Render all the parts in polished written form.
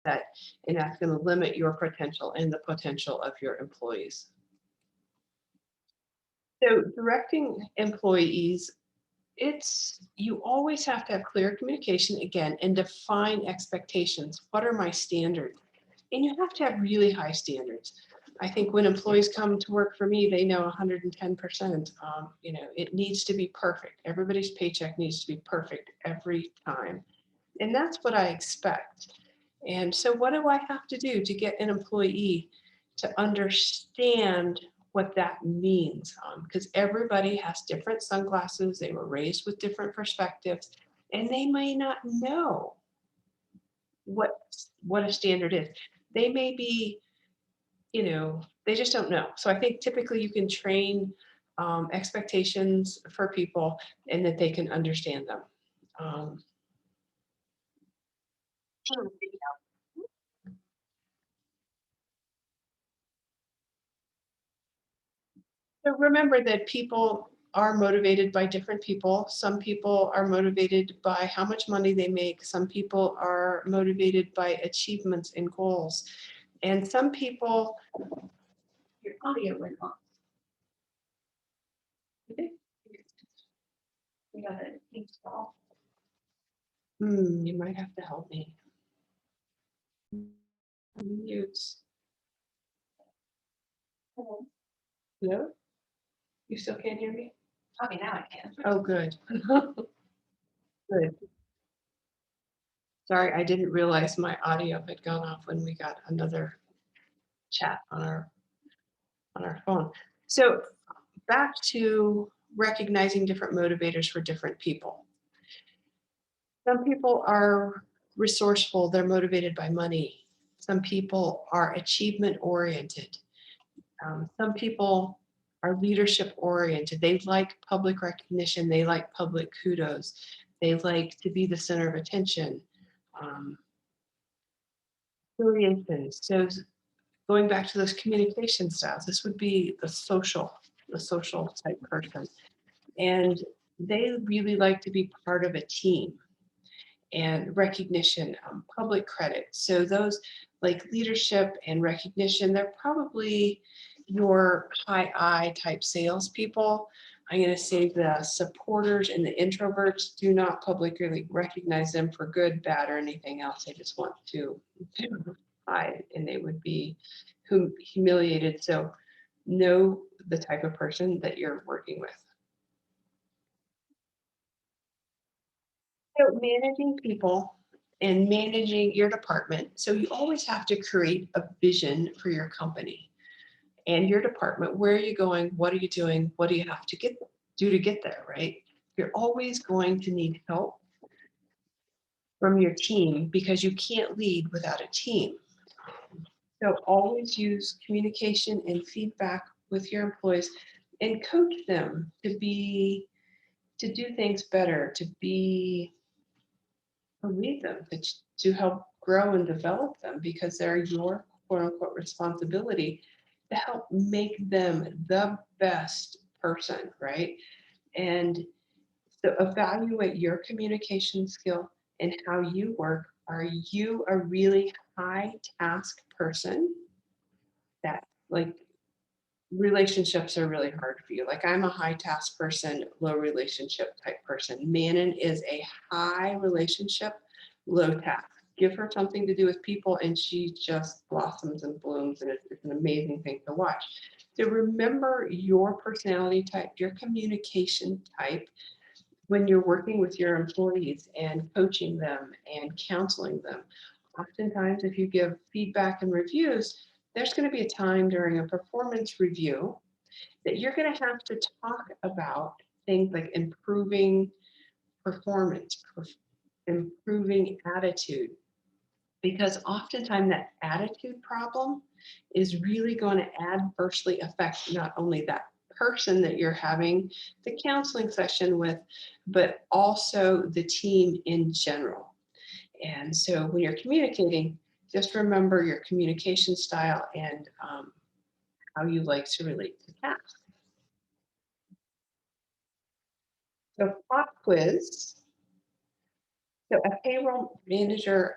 that, and that's going to limit your potential and the potential of your employees. So directing employees, you always have to have clear communication again and define expectations. What are my standards? And you have to have really high standards. I think when employees come to work for me, they know 110%. It needs to be perfect. Everybody's paycheck needs to be perfect every time. And that's what I expect. And so what do I have to do to get an employee to understand what that means? Because everybody has different sunglasses. They were raised with different perspectives, and they may not know what a standard is. They may be, they just don't know. So I think typically you can train expectations for people and that they can understand them. So remember that people are motivated by different people. Some people are motivated by how much money they make. Some people are motivated by achievements and goals. And some people, your audio went off. Okay. We got it. Install. You might have to help me. Mute. Hello? You still can't hear me? Okay, now I can. Oh, good. Good. Sorry, I didn't realize my audio had gone off when we got another chat on our phone. So back to recognizing different motivators for different people. Some people are resourceful, they're motivated by money. Some people are achievement oriented. Some people are leadership oriented. They like public recognition, they like public kudos, they like to be the center of attention. Affiliations. So going back to those communication styles, this would be the social type person. And they really like to be part of a team and recognition, public credit. So those like leadership and recognition, they're probably your high I type salespeople. I'm going to say the supporters and the introverts do not publicly recognize them for good, bad, or anything else. They just want to hide, and they would be humiliated. So know the type of person that you're working with. So managing people and managing your department. So you always have to create a vision for your company and your department. Where are you going? What are you doing? What do you have to do to get there, right? You're always going to need help from your team because you can't lead without a team. So always use communication and feedback with your employees and coach them to do things better, to lead them, to help grow and develop them, because they're your quote unquote responsibility to help make them the best person, right? And so evaluate your communication skill and how you work. Are you a really high task person that like relationships are really hard for you? Like I'm a high task person, low relationship type person. Manon is a high relationship, low task. Give her something to do with people and she just blossoms and blooms, and it's an amazing thing to watch. So remember your personality type, your communication type when you're working with your employees and coaching them and counseling them. Oftentimes, if you give feedback and reviews, there's going to be a time during a performance review that you're going to have to talk about things like improving performance, improving attitude, because oftentimes that attitude problem is really going to adversely affect not only that person that you're having the counseling session with, but also the team in general. And so when you're communicating, just remember your communication style and how you like to relate to tasks. So pop quiz. So a payroll manager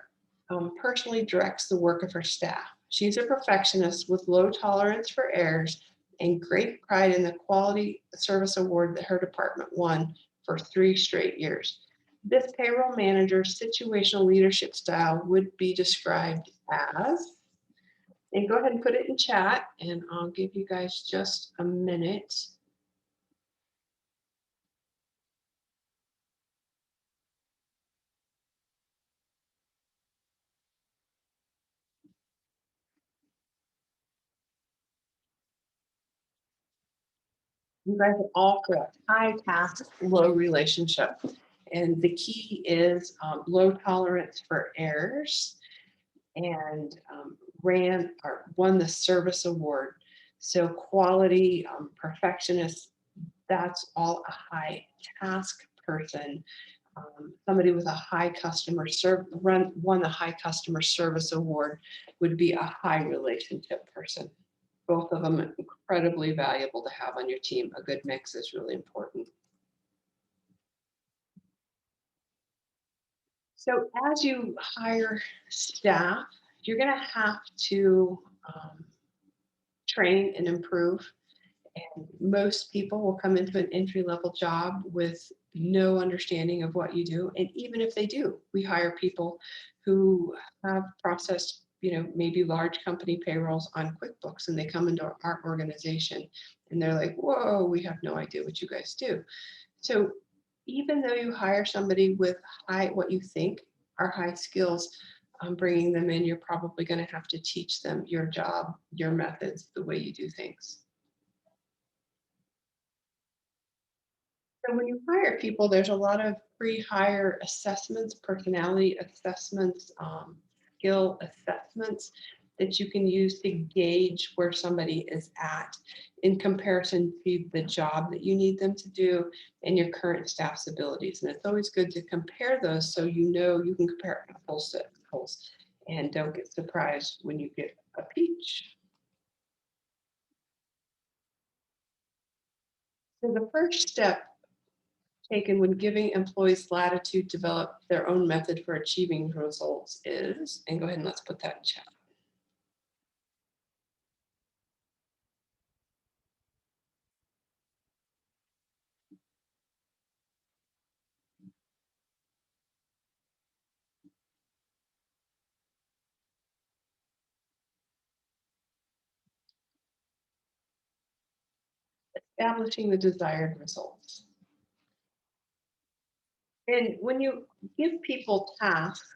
personally directs the work of her staff. She's a perfectionist with low tolerance for errors and great pride in the quality service award that her department won for 3 straight years. This payroll manager's situational leadership style would be described as, and go ahead and put it in chat, and I'll give you guys just a minute. You guys are all correct. High task, low relationship. And the key is low tolerance for errors, and ran or won the service award. So quality, perfectionist, that's all a high task person. Somebody with a high customer serve run won the high customer service award would be a high relationship person. Both of them incredibly valuable to have on your team. A good mix is really important. So as you hire staff, you're going to have to train and improve. And most people will come into an entry level job with no understanding of what you do. And even if they do, we hire people who have processed, maybe large company payrolls on QuickBooks, and they come into our organization and they're like, whoa, we have no idea what you guys do. So even though you hire somebody with what you think are high skills, bringing them in, you're probably going to have to teach them your job, your methods, the way you do things. So when you hire people, there's a lot of pre-hire assessments, personality assessments, skill assessments that you can use to gauge where somebody is at in comparison to the job that you need them to do and your current staff's abilities. And it's always good to compare those so you can compare apples to apples and don't get surprised when you get a peach. So the first step taken when giving employees latitude to develop their own method for achieving results is, and go ahead and let's put that in chat. Establishing the desired results. And when you give people tasks,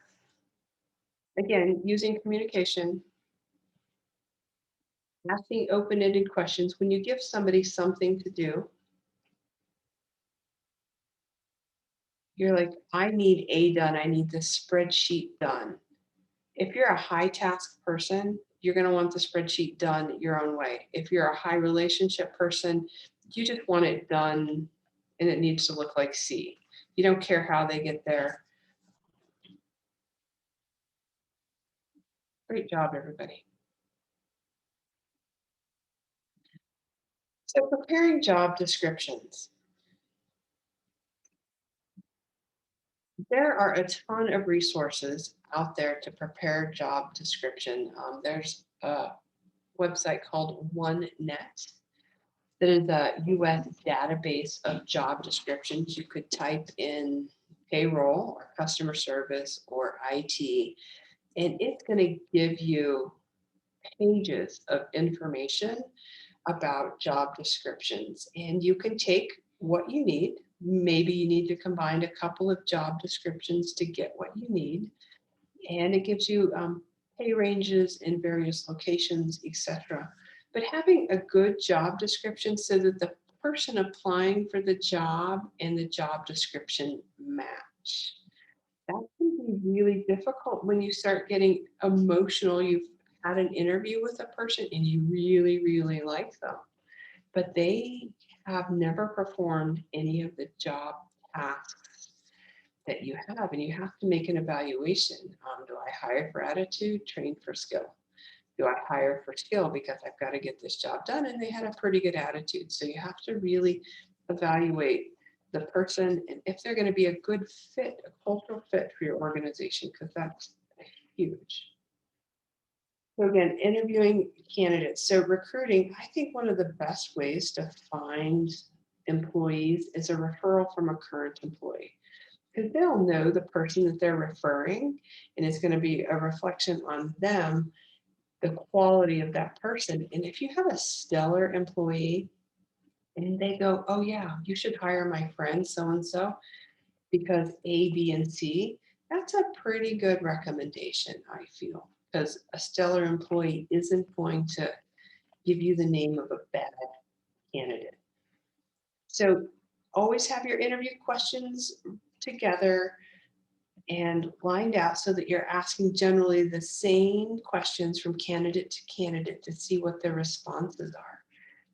again, using communication, asking open-ended questions, when you give somebody something to do, you're like, I need A done, I need this spreadsheet done. If you're a high task person, you're going to want the spreadsheet done your own way. If you're a high relationship person, you just want it done and it needs to look like C. You don't care how they get there. Great job, everybody. So preparing job descriptions. There are a ton of resources out there to prepare job description. There's a website called OneNet that is a US database of job descriptions. You could type in payroll or customer service or IT, and it's going to give you pages of information about job descriptions. And you can take what you need. Maybe you need to combine a couple of job descriptions to get what you need. And it gives you pay ranges in various locations, etc. But having a good job description so that the person applying for the job and the job description match. That can be really difficult when you start getting emotional. You've had an interview with a person and you really, really like them, but they have never performed any of the job tasks that you have, and you have to make an evaluation. Do I hire for attitude, train for skill? Do I hire for skill because I've got to get this job done and they had a pretty good attitude? So you have to really evaluate the person and if they're going to be a good fit, a cultural fit for your organization, because that's a huge. So again, interviewing candidates. So recruiting, I think one of the best ways to find employees is a referral from a current employee because they'll know the person that they're referring and it's going to be a reflection on them, the quality of that person. And if you have a stellar employee and they go, oh yeah, you should hire my friend so and so because A, B, and C, that's a pretty good recommendation, I feel, because a stellar employee isn't going to give you the name of a bad candidate. So always have your interview questions together and lined out so that you're asking generally the same questions from candidate to candidate to see what their responses are.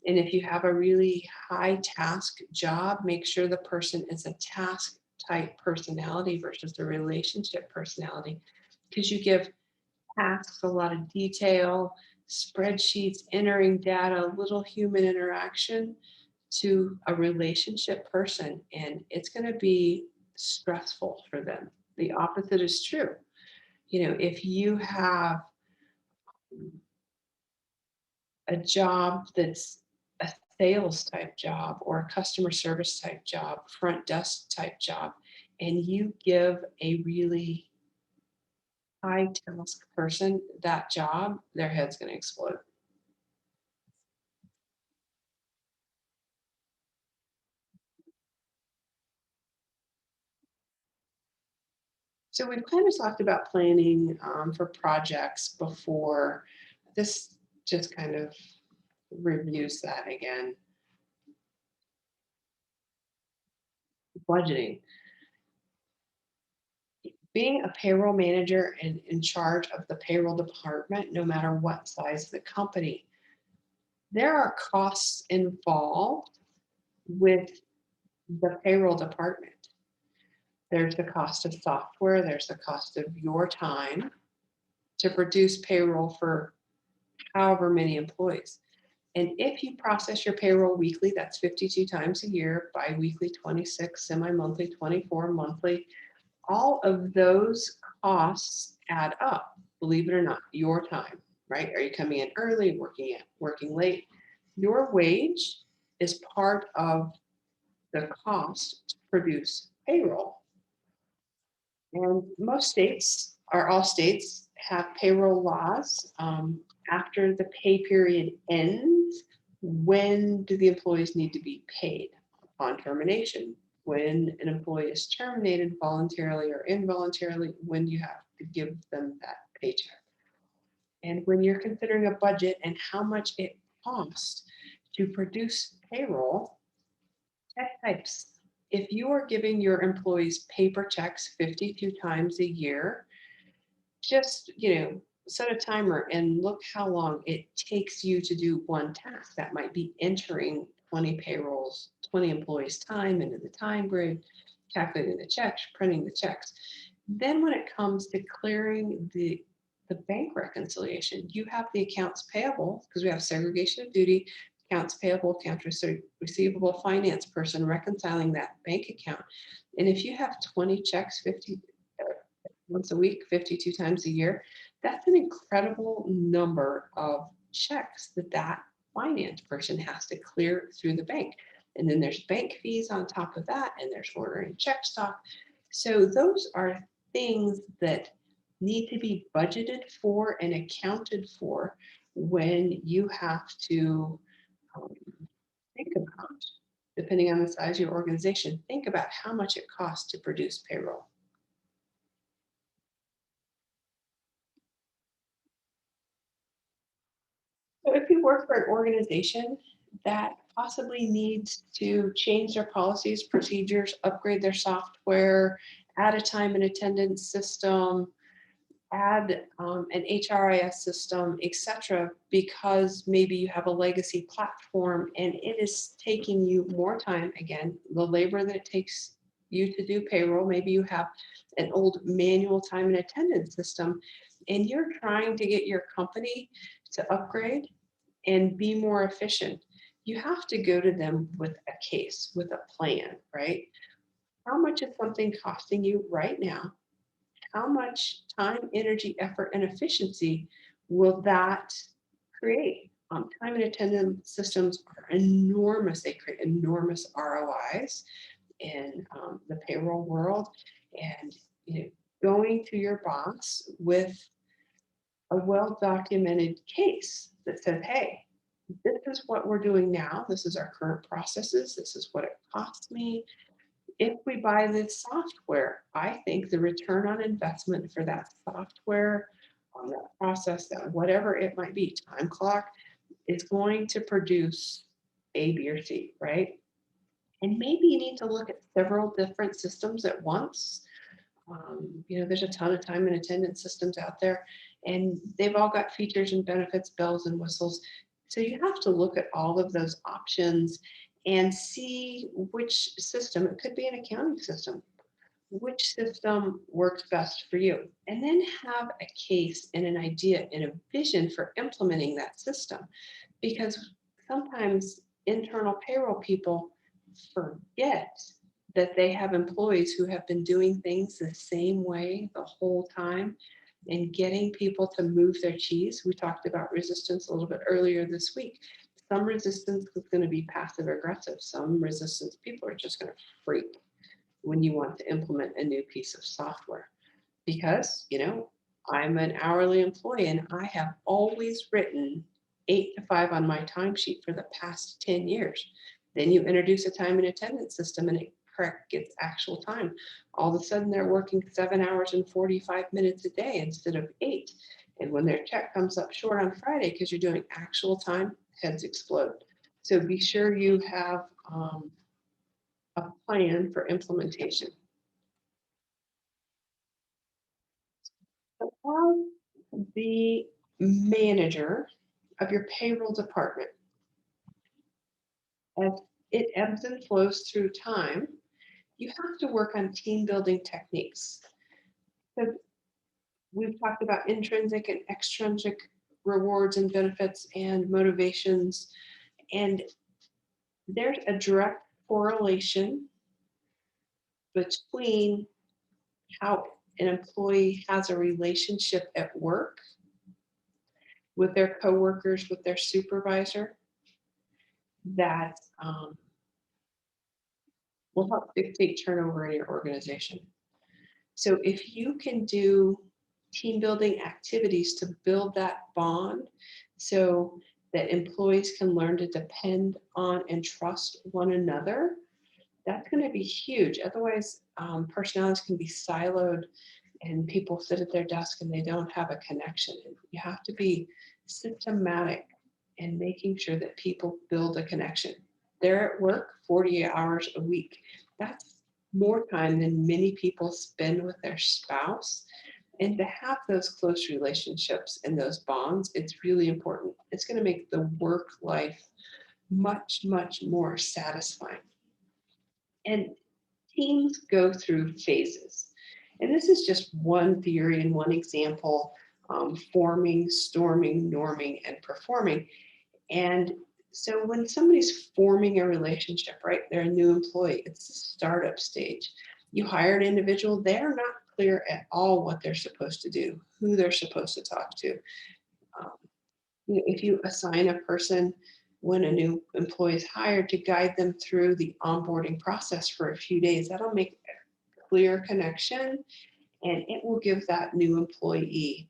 And if you have a really high task job, make sure the person is a task type personality versus a relationship personality because you give tasks a lot of detail, spreadsheets, entering data, little human interaction to a relationship person, and it's going to be stressful for them. The opposite is true. If you have a job that's a sales type job or a customer service type job, front desk type job, and you give a really high task person that job, their head's going to explode. So we've kind of talked about planning for projects before. This just kind of reviews that again. Budgeting. Being a payroll manager and in charge of the payroll department, no matter what size the company, there are costs involved with the payroll department. There's the cost of software, there's the cost of your time to produce payroll for however many employees. And if you process your payroll weekly, that's 52 times a year, bi-weekly 26, semi-monthly 24, monthly, all of those costs add up, believe it or not, your time, right? Are you coming in early, working late? Your wage is part of the cost to produce payroll. And most states, or all states, have payroll laws. After the pay period ends, when do the employees need to be paid? Upon termination. When an employee is terminated voluntarily or involuntarily, when do you have to give them that paycheck? And when you're considering a budget and how much it costs to produce payroll, check types. If you are giving your employees paper checks 52 times a year, just, set a timer and look how long it takes you to do one task. That might be entering 20 payrolls, 20 employees' time into the time grid, calculating the checks, printing the checks. Then when it comes to clearing the bank reconciliation, you have the accounts payable because we have segregation of duty, accounts payable, accounts receivable, finance person reconciling that bank account. And if you have 20 checks, 50 once a week, 52 times a year, that's an incredible number of checks that finance person has to clear through the bank. And then there's bank fees on top of that, and there's ordering check stock. So those are things that need to be budgeted for and accounted for when you have to um, think about, depending on the size of your organization, think about how much it costs to produce payroll. So if you work for an organization that possibly needs to change their policies, procedures, upgrade their software, add a time and attendance system, add an HRIS system, etc., because maybe you have a legacy platform and it is taking you more time, again, the labor that it takes you to do payroll, maybe you have an old manual time and attendance system, and you're trying to get your company to upgrade and be more efficient, you have to go to them with a case, with a plan, right? How much is something costing you right now? how much time, energy, effort, and efficiency will that create? Time and attendance systems are enormous. They create enormous ROIs in the payroll world. And you know, going to your boss with a well-documented case that says, hey, this is what we're doing now. This is our current processes. This is what it costs me. If we buy this software, I think the return on investment for that software, on that process, that whatever it might be, time clock, is going to produce A, B, or C, right? And maybe you need to look at several different systems at once. There's a ton of time and attendance systems out there, and they've all got features and benefits, bells and whistles. So you have to look at all of those options and see which system, it could be an accounting system, which system works best for you. And then have a case and an idea and a vision for implementing that system. Because sometimes internal payroll people forget that they have employees who have been doing things the same way the whole time, and getting people to move their cheese. We talked about resistance a little bit earlier this week. Some resistance is going to be passive aggressive. Some resistance people are just going to freak when you want to implement a new piece of software. Because, I'm an hourly employee and I have always written 8 to 5 on my timesheet for the past 10 years. Then you introduce a time and attendance system and it correct gets actual time. All of a sudden they're working 7 hours and 45 minutes a day instead of 8. And when their check comes up short on Friday because you're doing actual time, heads explode. So be sure you have a plan for implementation. As the manager of your payroll department, as it ebbs and flows through time, you have to work on team building techniques. So we've talked about intrinsic and extrinsic rewards and benefits and motivations, and there's a direct correlation between how an employee has a relationship at work with their coworkers, with their supervisor, that will help dictate turnover in your organization. So if you can do team building activities to build that bond so that employees can learn to depend on and trust one another, that's going to be huge. Otherwise, personalities can be siloed and people sit at their desk and they don't have a connection. And you have to be systematic in making sure that people build a connection. They're at work 48 hours a week. That's more time than many people spend with their spouse. And to have those close relationships and those bonds, it's really important. It's going to make the work life much, much more satisfying. And teams go through phases. And this is just one theory and one example, forming, storming, norming, and performing. And so when somebody's forming a relationship, right, they're a new employee, it's the startup stage. You hire an individual, they're not clear at all what they're supposed to do, who they're supposed to talk to. Um, if you assign a person when a new employee is hired to guide them through the onboarding process for a few days, that'll make a clear connection and it will give that new employee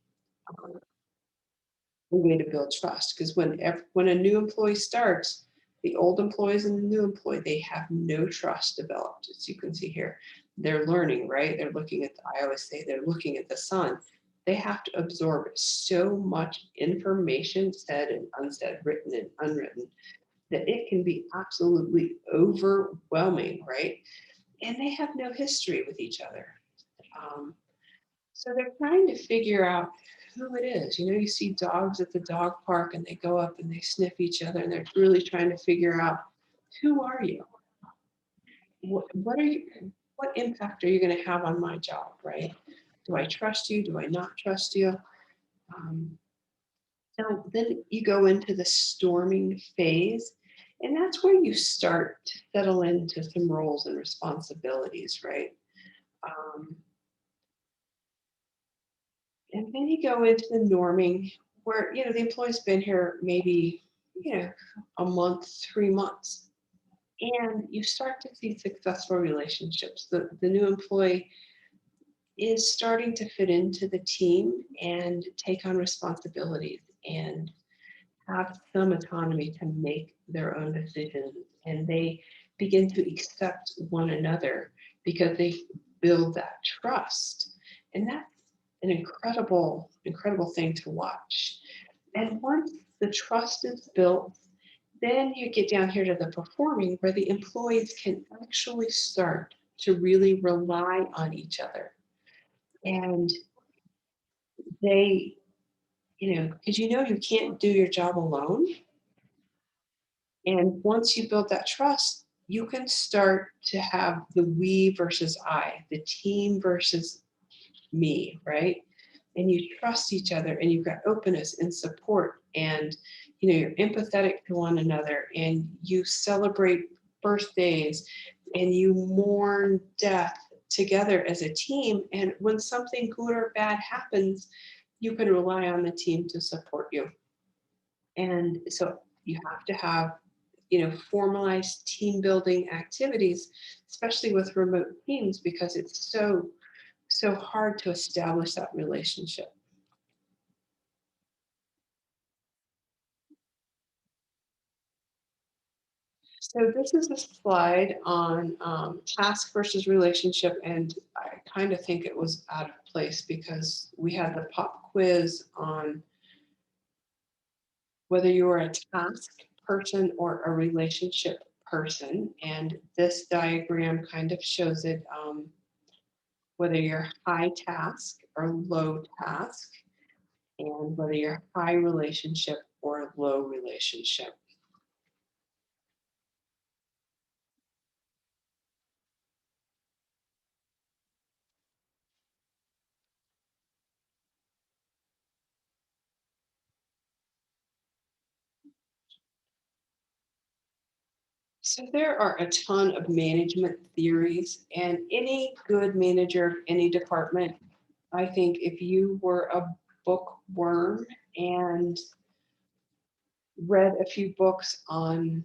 a way to build trust. Because when a new employee starts, the old employees and the new employee, they have no trust developed, as you can see here. They're learning, right? They're looking at, I always say they're looking at the sun. They have to absorb so much information, said and unsaid, written and unwritten, that it can be absolutely overwhelming, right? And they have no history with each other. So they're trying to figure out who it is. You see dogs at the dog park and they go up and they sniff each other and they're really trying to figure out, who are you? What are you? What impact are you going to have on my job, right? Do I trust you? Do I not trust you? Um, so then you go into the storming phase, and that's where you start to settle into some roles and responsibilities, right? Um, And then you go into the norming where, the employee's been here maybe, a month, 3 months. And you start to see successful relationships. The new employee is starting to fit into the team and take on responsibilities and have some autonomy to make their own decisions. And they begin to accept one another because they build that trust. And that's an incredible, incredible thing to watch. And once the trust is built, then you get down here to the performing where the employees can actually start to really rely on each other. And they, because you can't do your job alone. And once you build that trust, you can start to have the we versus I, the team versus me, right? And you trust each other and you've got openness and support and you're empathetic to one another and you celebrate birthdays and you mourn death together as a team. And when something good or bad happens, you can rely on the team to support you. And so you have to have, formalized team building activities, especially with remote teams, because it's so hard to establish that relationship. So this is a slide on task versus relationship, and I kind of think it was out of place because we had the pop quiz on whether you are a task person or a relationship person, and this diagram kind of shows it, whether you're high task or low task, and whether you're high relationship or low relationship. So there are a ton of management theories, and any good manager of any department, I think if you were a bookworm and read a few books on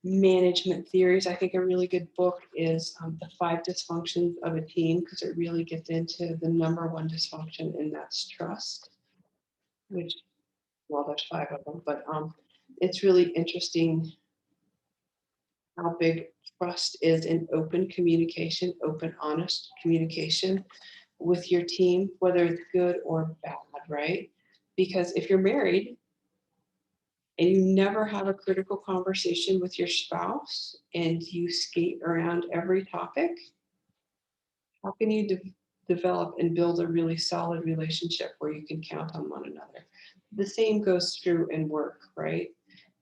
management theories, I think a really good book is The Five Dysfunctions of a Team, because it really gets into the number one dysfunction, and that's trust, which, well, there's five of them, but it's really interesting how big trust is in open communication, open, honest communication with your team, whether it's good or bad, right? Because if you're married and you never have a critical conversation with your spouse and you skate around every topic, how can you develop and build a really solid relationship where you can count on one another? The same goes true in work, right?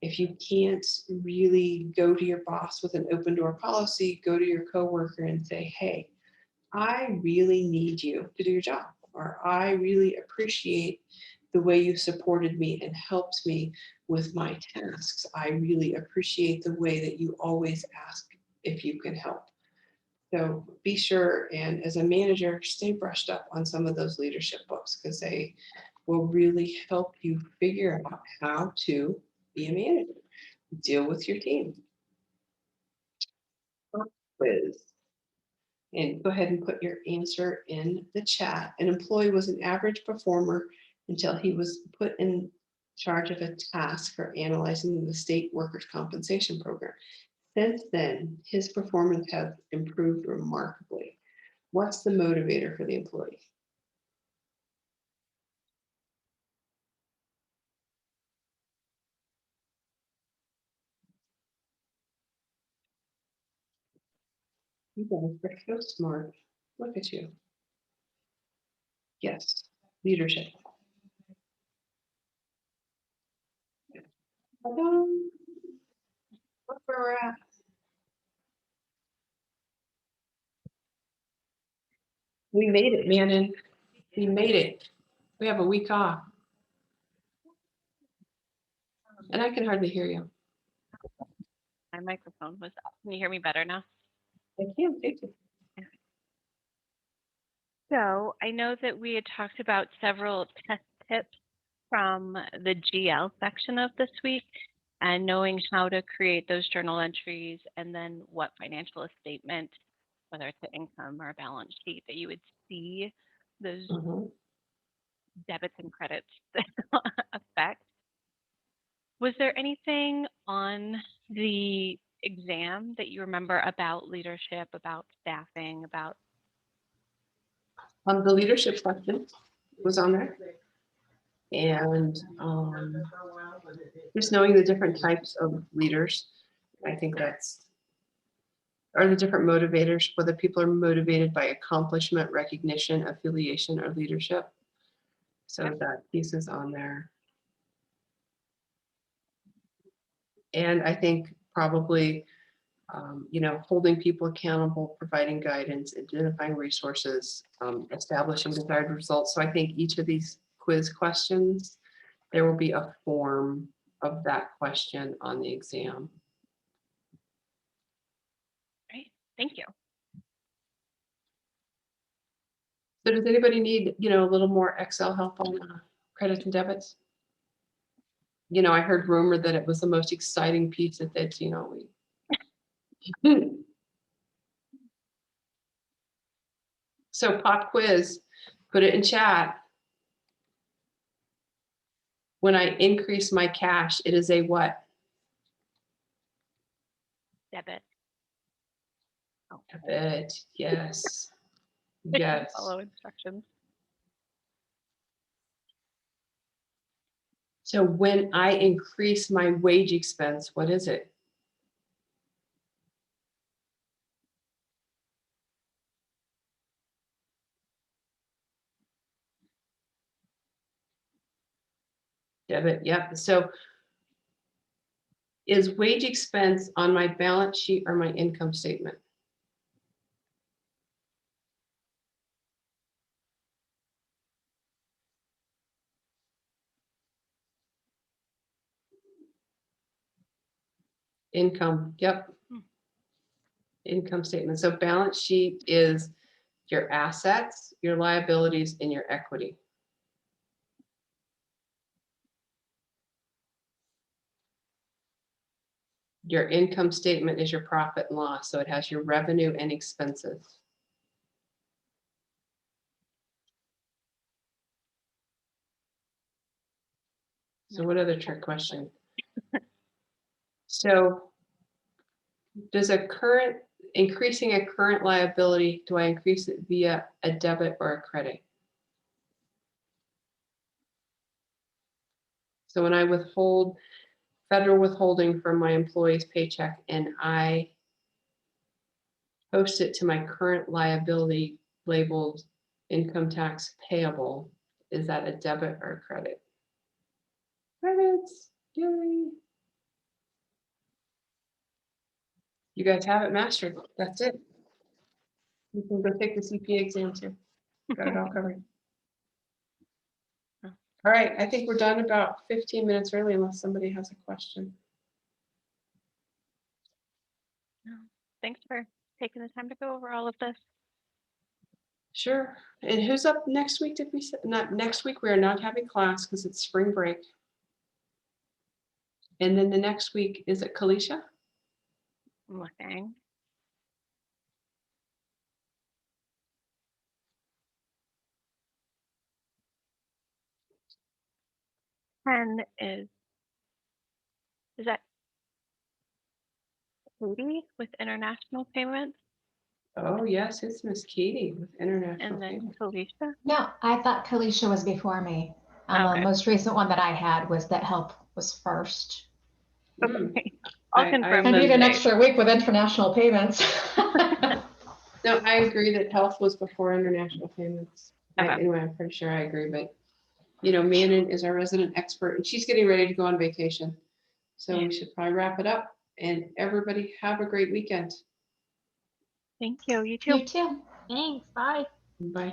If you can't really go to your boss with an open door policy, go to your coworker and say, hey, I really need you to do your job, or I really appreciate the way you supported me and helped me with my tasks. I really appreciate the way that you always ask if you can help. So be sure, and as a manager, stay brushed up on some of those leadership books because they will really help you figure out how to be a manager, deal with your team. Quiz. And go ahead and put your answer in the chat. An employee was an average performer until he was put in charge of a task for analyzing the state workers' compensation program. Since then, his performance has improved remarkably. What's the motivator for the employee? You guys are so smart. Look at you. Yes, leadership. Ta-da. Look where we're at. We made it, Manon. We made it. We have a week off. And I can hardly hear you. My microphone was up. Can you hear me better now? I can't. Thank you. So I know that we had talked about several test tips from the GL section of this week and knowing how to create those journal entries and then what financial statement, whether it's an income or a balance sheet, that you would see those Mhm. debits and credits affect. Was there anything on the exam that you remember about leadership, about staffing, about? The leadership question was on there. And just knowing the different types of leaders, I think that's, are the different motivators, whether people are motivated by accomplishment, recognition, affiliation, or leadership. So that piece is on there. And I think probably, holding people accountable, providing guidance, identifying resources, establishing desired results. So I think each of these quiz questions, there will be a form of that question on the exam. Right. Thank you. So does anybody need, a little more Excel help on credits and debits? I heard rumor that it was the most exciting piece that they'd seen all week. So pop quiz, put it in chat. When I increase my cash, it is a what? Debit. Debit, yes. I Yes. follow instructions. So when I increase my wage expense, what is it? Debit, yep. So is wage expense on my balance sheet or my income statement? Income, yep. Income statement. So balance sheet is your assets, your liabilities, and your equity. Your income statement is your profit and loss. So it has your revenue and expenses. So what other trick question? So does increasing a current liability, do I increase it via a debit or a credit? So when I withhold federal withholding from my employee's paycheck and I post it to my current liability labeled income tax payable, is that a debit or a credit? Credits, yay. You guys have it mastered. That's it. You can go take the CPA exam too. Got it all covered. All right, I think we're done about 15 minutes early unless somebody has a question. Thanks for taking the time to go over all of this. Sure. And who's up next week? Did we say not next week? We are not having class because it's spring break. And then the next week, is it Kalisha? I'm looking. Ken is that Katie with international payments? Oh, yes, it's Miss Katie with international And then payments. Kalisha? No, I thought Kalisha was before me. The Okay. most recent one that I had was that help was first. Okay. I'll confirm I those need an dates. extra week with international payments. No, I agree that health was before international payments. Okay. Anyway, I'm pretty sure I agree, but Manon is our resident expert and she's getting ready to go on vacation. So we should probably wrap it up and everybody have a great weekend. Thank you. You too. You too. Thanks. Bye. Bye.